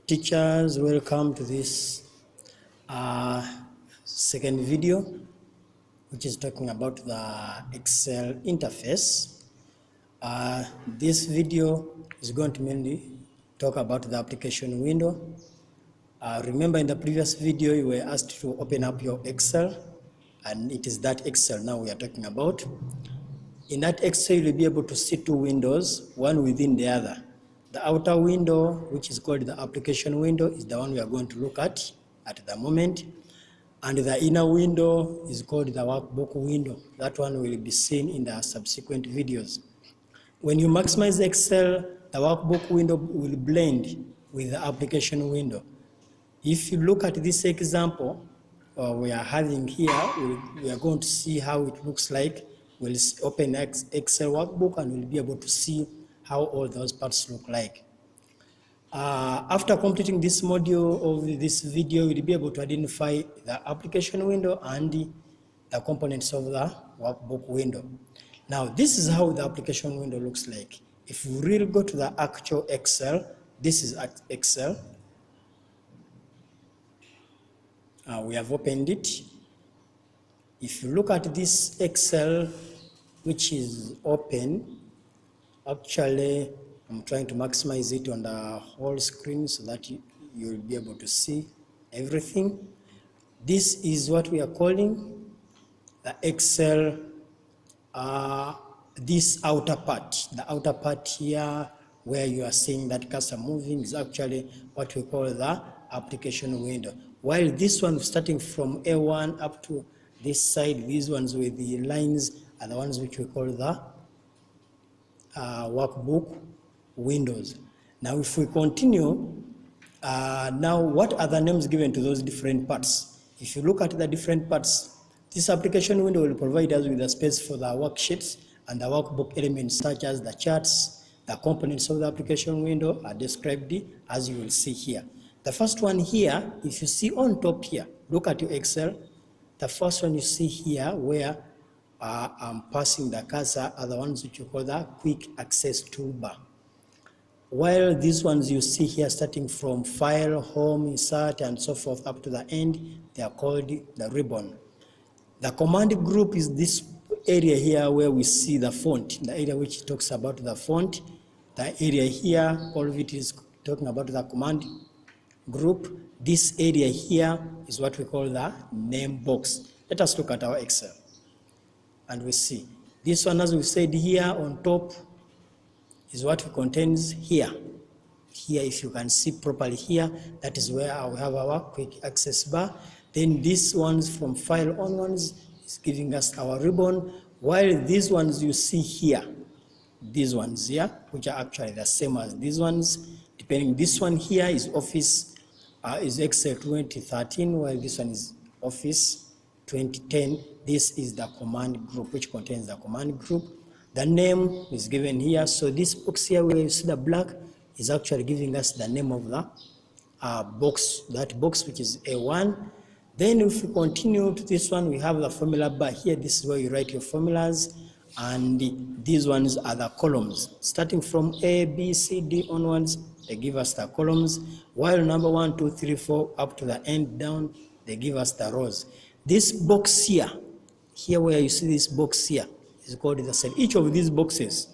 Teachers, welcome to this second video, which is talking about the Excel interface. This video is going to mainly talk about the application window. Remember in the previous video you were asked to open up your Excel, and it is that Excel now we are talking about. In that Excel you'll be able to see two windows, one within the other. The outer window, which is called the application window, is the one we are going to look at the moment. And the inner window is called the workbook window. That one will be seen in the subsequent videos. When you maximize Excel, the workbook window will blend with the application window. If you look at this example we are having here, we are going to see how it looks like. We'll open Excel workbook and we'll be able to see how all those parts look like. After completing this module of this video, you'll be able to identify the application window and the components of the workbook window. Now, this is how the application window looks like. If we really go to the actual Excel, this is Excel. We have opened it. If you look at this Excel, which is open, actually, I'm trying to maximize it on the whole screen so that you'll be able to see everything. This is what we are calling the Excel, this outer part. The outer part here where you are seeing that cursor moving is actually what we call the application window. While this one starting from A1 up to this side, these ones with the lines are the ones which we call the workbook windows. Now if we continue, now what are the names given to those different parts? If you look at the different parts, this application window will provide us with a space for the worksheets and the workbook elements such as the charts. The components of the application window are described as you will see here. The first one here, if you see on top here, look at your Excel, the first one you see here where I'm passing the cursor are the ones which you call the quick access toolbar. While these ones you see here starting from file, home, insert, and so forth up to the end, they are called the ribbon. The command group is this area here where we see the font, the area which talks about the font. The area here, all of it is talking about the command group. This area here is what we call the name box. Let us look at our Excel. And we see this one, as we said here on top, is what it contains here. Here, if you can see properly here, that is where we have our quick access bar. Then these ones from file onwards is giving us our ribbon, while these ones you see here, these ones here, which are actually the same as these ones, depending, this one here is Office, is Excel 2013, while this one is Office 2010. This is the command group, which contains the command group. The name is given here. So this box here where you see the black is actually giving us the name of the box, that box which is A1. Then if we continue to this one, we have the formula bar here. This is where you write your formulas. And these ones are the columns. Starting from A, B, C, D onwards, they give us the columns. While number 1, 2, 3, 4 up to the end down, they give us the rows. This box here where you see this box here, is called the cell. Each of these boxes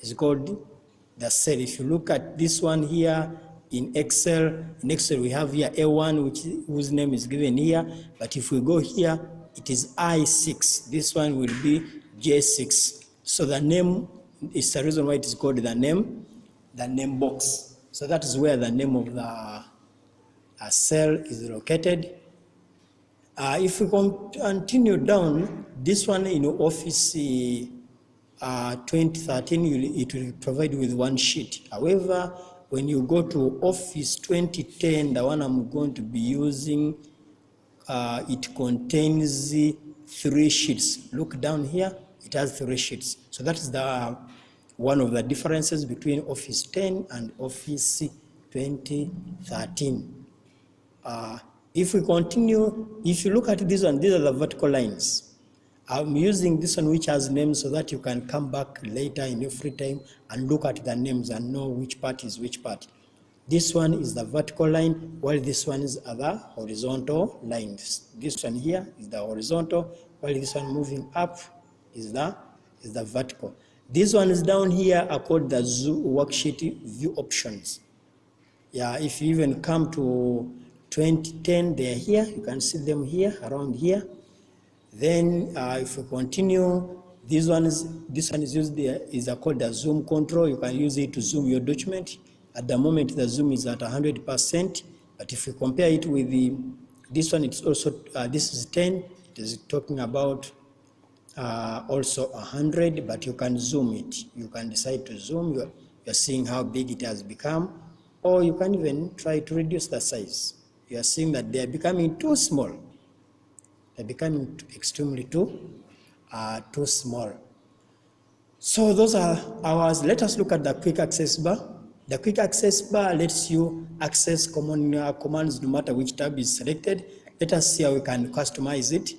is called the cell. If you look at this one here in Excel we have here A1, whose name is given here. But if we go here, it is I6. This one will be J6. So the name is the reason why it is called the name box. So that is where the name of the cell is located. If we continue down, this one in Office 2013, it will provide with one sheet. However, when you go to Office 2010, the one I'm going to be using, it contains 3 sheets. Look down here, it has 3 sheets. So that is one of the differences between Office 10 and Office 2013. If we continue, if you look at this one, these are the vertical lines. I'm using this one which has names so that you can come back later in your free time and look at the names and know which part is which part. This one is the vertical line, while this one is the horizontal lines. This one here is the horizontal, while this one moving up is the vertical. These ones down here are called the Zoo worksheet view options. Yeah, if you even come to 2010, they are here. You can see them here, around here. Then if we continue, this one is used there, is called the zoom control. You can use it to zoom your document. At the moment, the zoom is at 100%, but if we compare it with this one, it's also, this is 10. It is talking about also 100, but you can zoom it. You can decide to zoom. You're seeing how big it has become, or you can even try to reduce the size. You are seeing that they are becoming too small. They're becoming extremely too small. So those are ours. Let us look at the quick access bar. The quick access bar lets you access common commands no matter which tab is selected. Let us see how we can customize it.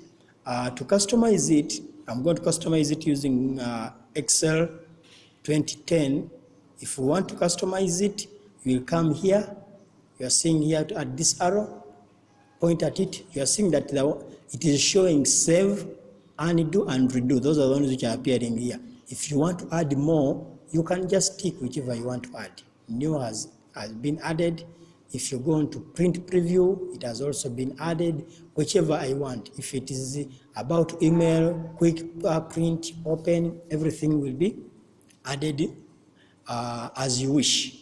To customize it, I'm going to customize it using Excel 2010. If we want to customize it, we'll come here. You are seeing here at this arrow. Point at it, you are seeing that it is showing save, undo, and redo. Those are the ones which are appearing here. If you want to add more, you can just tick whichever you want to add. New has been added. If you go into print preview, it has also been added. Whichever I want. If it is about email, quick print, open, everything will be added as you wish.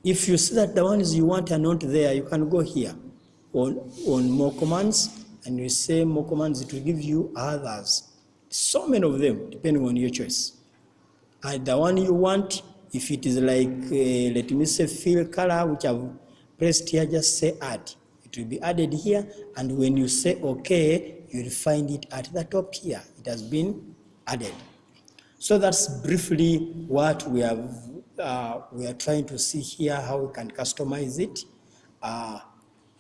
If you see that the ones you want are not there, you can go here on more commands, and you say more commands, it will give you others. So many of them, depending on your choice. And the one you want, if it is like, let me say fill color, which I've pressed here, just say add. It will be added here, and when you say okay, you'll find it at the top here. It has been added. So that's briefly what we have. We are trying to see here how we can customize it.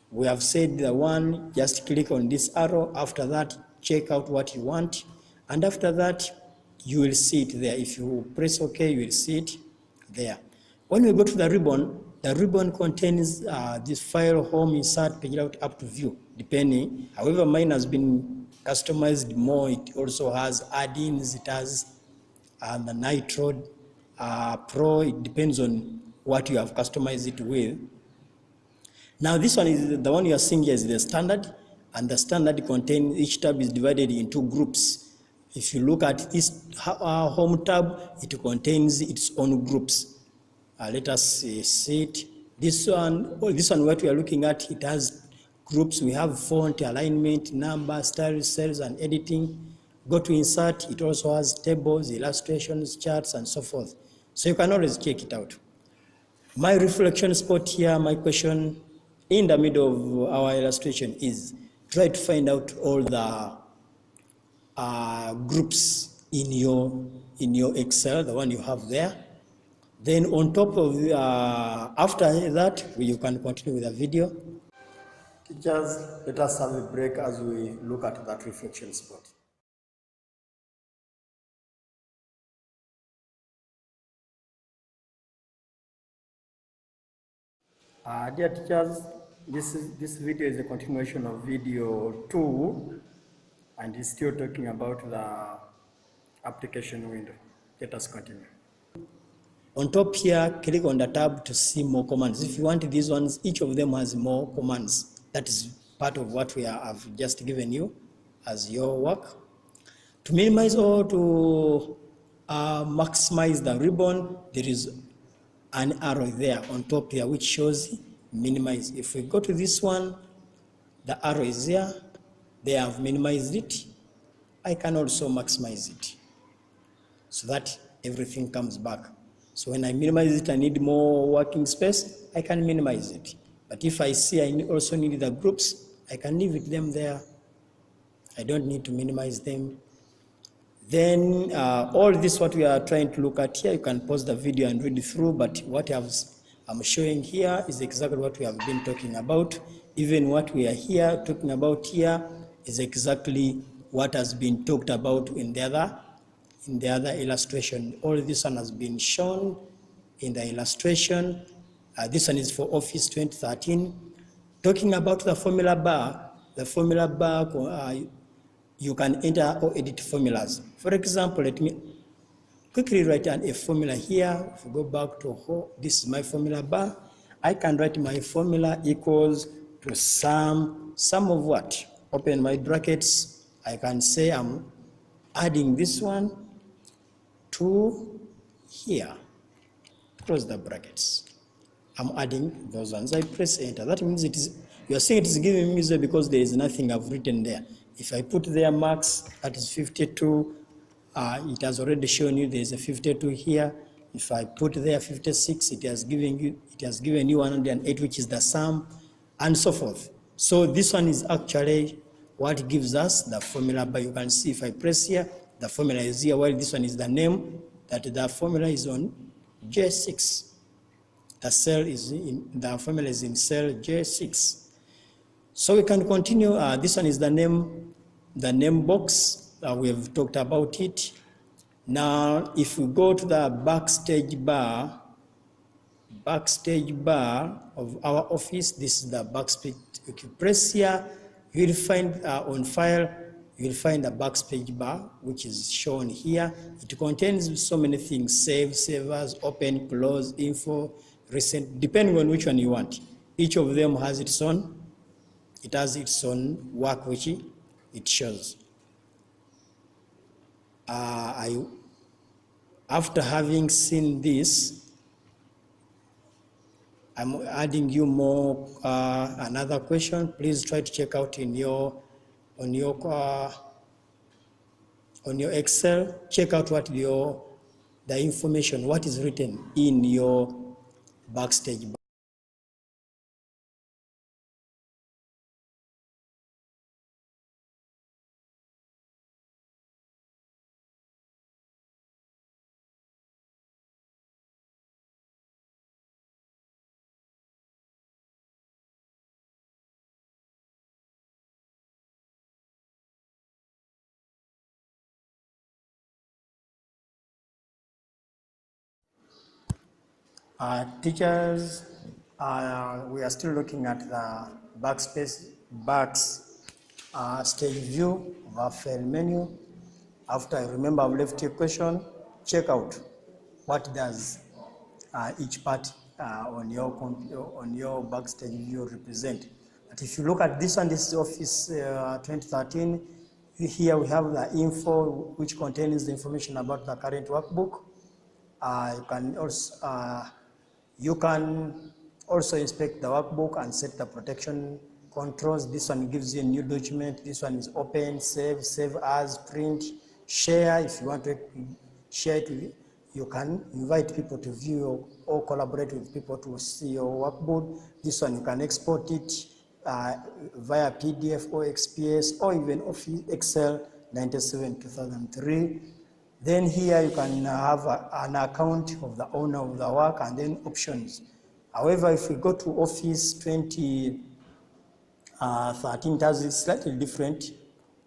We have said the one, just click on this arrow. After that, check out what you want. And after that, you will see it there. If you press OK, you will see it there. When we go to the ribbon contains this file, home, insert, page layout, up to view, depending. However, mine has been customized more. It also has add-ins, it has the Nitro Pro. It depends on what you have customized it with. Now this one is the one you are seeing here is the standard, and the standard contains, each tab is divided into groups. If you look at this home tab, it contains its own groups. Let us see it. This one what we are looking at, it has groups. We have font, alignment, number, style, sales, and editing. Go to insert, it also has tables, illustrations, charts, and so forth. So you can always check it out. My reflection spot here, my question in the middle of our illustration is try to find out all the groups in your Excel, the one you have there. Then on top of after that, you can continue with the video. Teachers, let us have a break as we look at that reflection spot. Dear teachers, this video is a continuation of video 2, and it's still talking about the application window. Let us continue. On top here, click on the tab to see more commands. If you want these ones, each of them has more commands. That is part of what we have just given you as your work. To minimize or to maximize the ribbon, there is an arrow there on top here which shows minimize. If we go to this one, the arrow is there. They have minimized it. I can also maximize it so that everything comes back. So when I minimize it, I need more working space, I can minimize it. But if I see I also need the groups, I can leave them there. I don't need to minimize them. Then all this what we are trying to look at here, you can pause the video and read through, but what I'm showing here is exactly what we have been talking about. Even what we are here talking about here is exactly what has been talked about in the other illustration. All this one has been shown in the illustration, This one is for Office 2013. Talking about the formula bar, you can enter or edit formulas. For example, let me quickly write a formula here. If we go back to this is my formula bar, I can write my formula equals to sum of what? Open my brackets. I can say I'm adding this one to here. Close the brackets. I'm adding those ones. I press enter. That means you are saying it is giving me 0 because there is nothing I've written there. If I put there max, that is 52, it has already shown you there is a 52 here. If I put there 56, it has given you 108, which is the sum, and so forth. So this one is actually what gives us the formula, but you can see if I press here, the formula is here, while this one is the name that the formula is on J6. The formula is in cell J6. So we can continue. This one is the name box. We have talked about it. Now, if we go to the backstage bar of our office, this is the backstage. If you press here, you will find on file, you will find the backstage bar, which is shown here. It contains so many things: save, savers, open, close, info, recent, depending on which one you want. Each of them has its own work which it shows. After having seen this, I'm adding you more another question. Please try to check out on your Excel. Check out what the information, what is written in your backstage bar. Teachers, we are still looking at the backstage view of our file menu. After I remember I've left you a question, check out what does each part on your backstage view represent. But if you look at this one, this is Office 2013. Here we have the info, which contains the information about the current workbook. You can also inspect the workbook and set the protection controls. This one gives you a new document. This one is open, save as, print, share. If you want to share it, you can invite people to view or collaborate with people to see your workbook. This one you can export it via PDF or XPS or even Office Excel 97 2003. Then here you can have an account of the owner of the work and then options. However, if we go to Office 2013, it has slightly different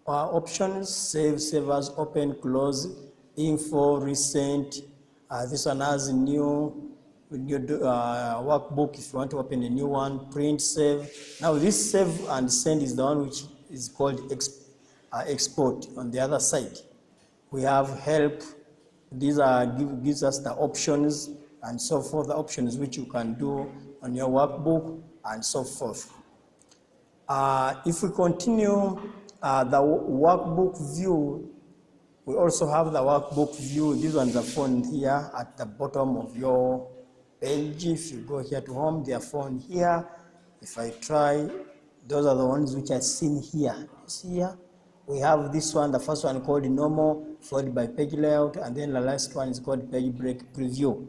options: save, savers, open, close, info, recent. This one has a new workbook if you want to open a new one, print, save. Now this save and send is the one which is called export on the other side. We have help. These gives us the options and so forth, the options which you can do on your workbook and so forth. If we continue the workbook view, we also have the workbook view. These ones are found here at the bottom of your page. If you go here to home, they are found here. If I try, those are the ones which are seen here. You see here? We have this one, the first one called normal, followed by page layout, and then the last one is called page break preview.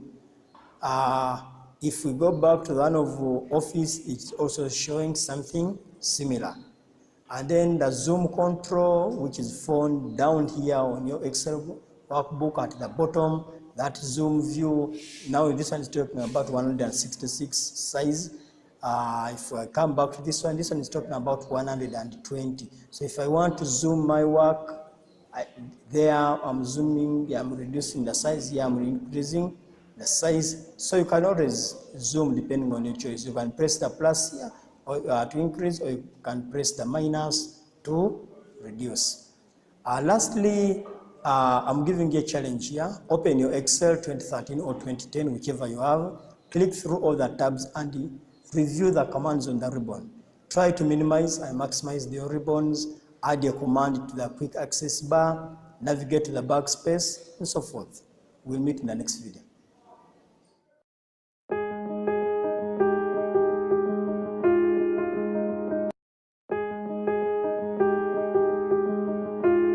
If we go back to the one of Office, it's also showing something similar. And then the zoom control, which is found down here on your Excel workbook at the bottom, that zoom view. Now this one is talking about 166 size. If I come back to this one is talking about 120. So if I want to zoom my work, I'm zooming, I'm reducing the size here, I'm increasing. the size. So you can always zoom depending on your choice. You can press the plus here or, to increase, or you can press the minus to reduce. Lastly, I'm giving you a challenge here. Open your Excel 2013 or 2010, whichever you have. Click through all the tabs and review the commands on the ribbon. Try to minimize and maximize the ribbons, add a command to the quick access bar, navigate to the backspace, and so forth. We'll meet in the next video.